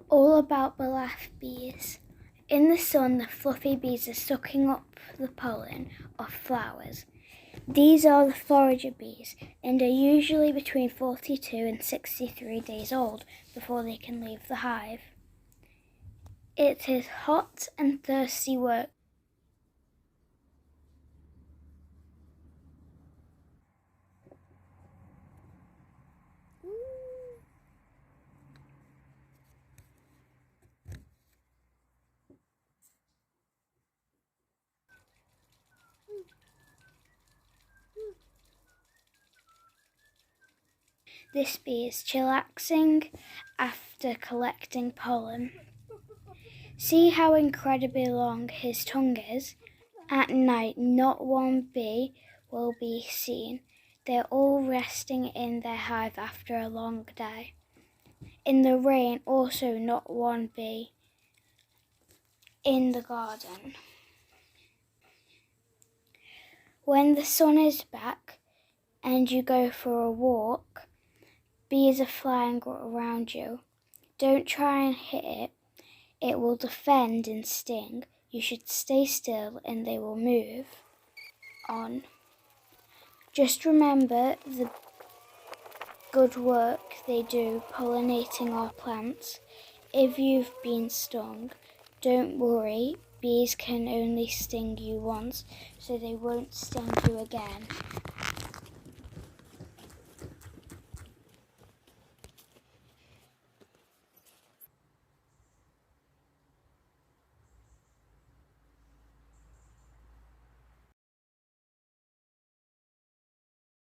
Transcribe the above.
All about Ballaugh bees. In the sun, the fluffy bees are sucking up the pollen off flowers. These are the forager bees and are usually between 42 and 63 days old before they can leave the hive. It is hot and thirsty work. This bee is chillaxing after collecting pollen. See how incredibly long his tongue is? At night, not one bee will be seen. They're all resting in their hive after a long day. In the rain, also not one bee in the garden. When the sun is back and you go for a walk, bees are flying around you. Don't try and hit it. It will defend and sting. You should stay still and they will move on. Just remember the good work they do pollinating our plants. If you've been stung, don't worry. Bees can only sting you once, so they won't sting you again.